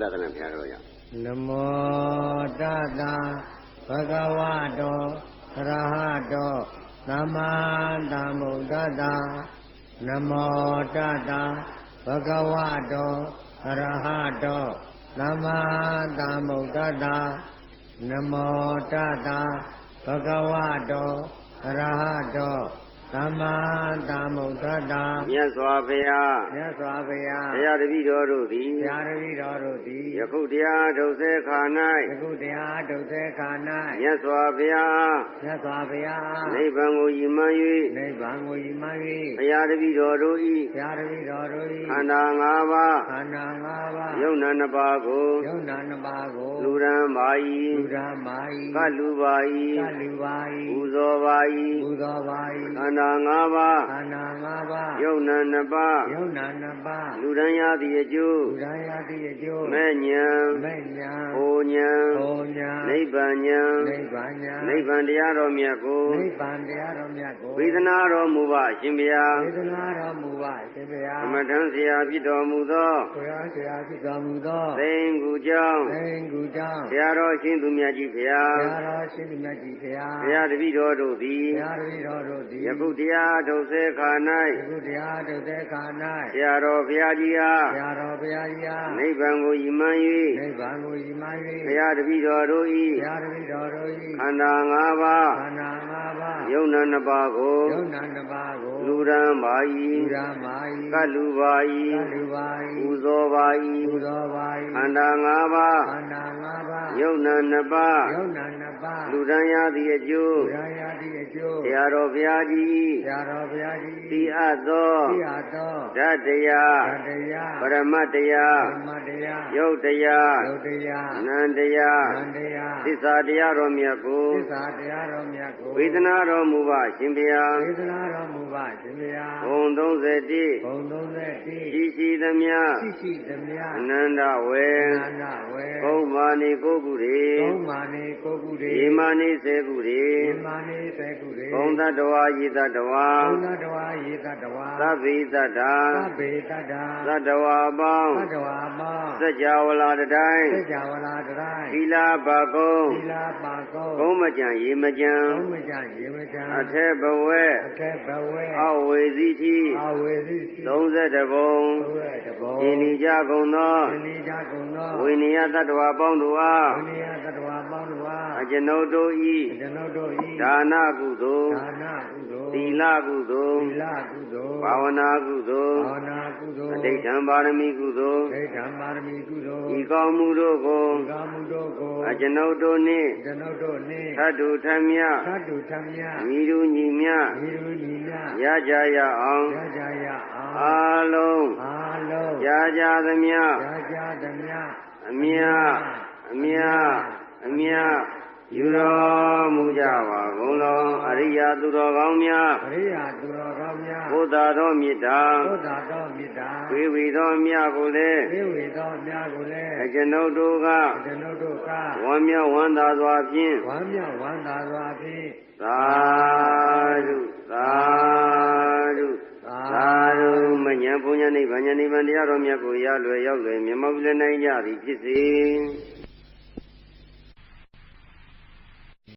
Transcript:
တတနာဘုရားတော်ရနမောတတဘဂဝတောအရဟတောသမ္မာသမ္ဗုဒ္ဓတ္တနမောတတဘဂဝတောအရဟတောသမ္မာသမ္ဗုဒ္ဓတ္တနမောတတဘဂဝတောအရဟတောသမ္မာသမ္ဗုဒ္ဓတ္တမြတ်စွာဘုရားမြတ်စွာဘုရားဘုရားတပည့်တော်တို့သည်ဘုရားတပည့်တော်တို့သည်ယခုတရားထုတ်စေခါ၌ယခုတရားထုတ်စေခါ၌မြတ်စွာဘုရားမြတ်စွာဘုရားနိဗ္ဗာန်ကိုရည်မှန်း၍နိဗ္ဗာန်ကိုရည်မှန်း၍ဘုရားတပည့်တော်တို့၏ဘုရားတပည့်တော်တို့၏ခန္ဓာ၅ပါးခန္ဓာ၅ပါးယုံနာ၂ပါးကိုယုံနာ၂ပါးကိုလူရန်ပါ၏လူရန်ပါ၏ကလူပါ၏ကလူပါ၏ပူဇော်ပါ၏ပူဇော်ပါ၏ခန္ဓာ၅ပါးခန္ဓာ၅ပါးယုံနာ၂ပါးယုံနာ၂ပါးလူရန်ရသည်အကျိုးလူရန်ရသည်အကျိုးမဲ့ညာမဲ့ညာဟိုညာဟိုညာနိဗ္ဗာန်ညာနိဗ္ဗာန်ညာနိဗ္ဗာန်တရားတော်မြတ်ကိုနိဗ္ဗာန်တရားတော်မြတ်ကိုဝေဒနာတော်မူပါရှင်ဗျာဝေဒနာတော်မူပါရှင်ဗျာသမထံဆရာဖြစ်တော်မူသောဘုရားဆရာဖြစ်တော်မူသောသိင်္ဂူကျောင်းသိင်္ဂူကျောင်းဆရာတော်ရှင်သူမြတ်ကြီးဘုရားဆရာတော်ရှင်သူမြတ်ကြီးဘုရားဘုရားတပည့်တော်တို့သည်ဘုရားတပည့်တော်တို့သည်ယခုတရားထုတ်စေခါ၌ယခုတရားထုတ်စေခါ၌ဆရာတော်ဘုရားကြီးဟာဆရာတော်ဘုရားကြီးဟာနိဗ္ဗာန်ကိုရည်မှန်း၍နိဗ္ဗာန်ကိုရည်မှန်း၍ဘုရားတပည့်တော်တို့၏ဘုရားတပည့်တော်တို့၏ခန္ဓာ၅ပါးခန္ဓာ၅ပါးယုံနာ၂ပါးကိုယုံနာ၂ပါးကိုလူရန်ပါ၏လူရန်ပါ၏ကလူပါ၏ကလူပါ၏ပူဇော်ပါ၏ပူဇော်ပါ၏ခန္ဓာ၅ပါးခန္ဓာ၅ပါးယုံနာ၂ပါးယုံနာ၂ပါးလူရန်ရသည်အကျိုးလူရန်ရသည်အကျိုးဆရာတော်ဘုရားကြီးဆရာတော်ဘုရားကြီးသိအပ်သောသိအပ်သောဓာတ်တရားဓာတ်တရားပရမတ်တရားပရမတ်တရားယုတ်တရားယုတ်တရားနန္တရားနန္တရားသစ္စာတရားတော်မြတ်ကိုသစ္စာတရားတော်မြတ်ကိုဝေဒနာတော်မူပါရှင်ဗျာဝေဒနာတော်မူပါရှင်ဗျာဘုံ31ဘုံ31ရှိရှိသမျှရှိရှိသမျှအနန္တဝေအနန္တဝေကုမ္မာနိကိုကုရေကုမ္မာနိကိုကုရေဣမာနိစေကုရေဣမာနိစေကုရေဘုံတတဝါယေတတဝါဘုံတတဝါယေတတဝါသဗ္ဗေတ္တာသဗ္ဗေတ္တာသတ္တဝါပေါင်းသတ္တဝါပေါင်းစัจ java လာတိုင်းစัจ java လာတိုင်းသီလပါကုံသီလပါကုံကုံမကြံရေမကြံကုံမကြံရေမကြံအထက်ဘဝဲအထက်ဘဝဲအဝေစီတိအဝေစီတိ32ဘုံ32ဘုံဤနိကြကုန်သောဤနိကြကုန်သောဝိနည်းတတ္တဝါပေါင်းတို့အားဝိနည်းတတ္တဝါပေါင်းတို့အားအကျွန်ုပ်တို့ဤဒါနကုသိုလ်ဒါနကုသိုလ်သီလကုသိုလ်သီလကုသိုလ်ဘာဝနာကုသိုလ်ဘာဝနာကုသိုလ်အဋ္ဌံပါရမီကုသိုလ်အဋ္ဌံပါရမီကုသိုလ်ဤကောင်းမှုတို့ကိုဤကောင်းမှုတို့ကိုအကျွန်ုပ်တို့နှင့်ကျွန်ုပ်တို့နှင့်သတ္တုထမြသတ္တုထမြညီလူညီမြညီလူညီမြရကြရအောင်ရကြရအောင်အားလုံးရကြသမျှရကြသမျှအမြအမြအမြယူတော်မူကြပါကုန်လောအရိယာသူတော်ကောင်းများအရိယာသူတော်ကောင်းများဘုဒ္ဓတော်မေတ္တာဘုဒ္ဓတော်မေတ္တာဝိဝေသောမြတ်ကိုလည်းဝိဝေသောမြတ်ကိုလည်းအကျွန်ုပ်တို့ကဝမ်းမြောက်ဝမ်းသာစွာဖြင့်ဝမ်းမြောက်ဝမ်းသာစွာဖြင့်သာဓုသာဓုသာဓုမဉ္ဇဉ်ဘုံဉ္ဇနိဗ္ဗာန်တရားတော်မြတ်ကိုရလွယ်ရောက်လွယ်မြတ်မောပြနိုင်ကြသည်ဖြစ်စေ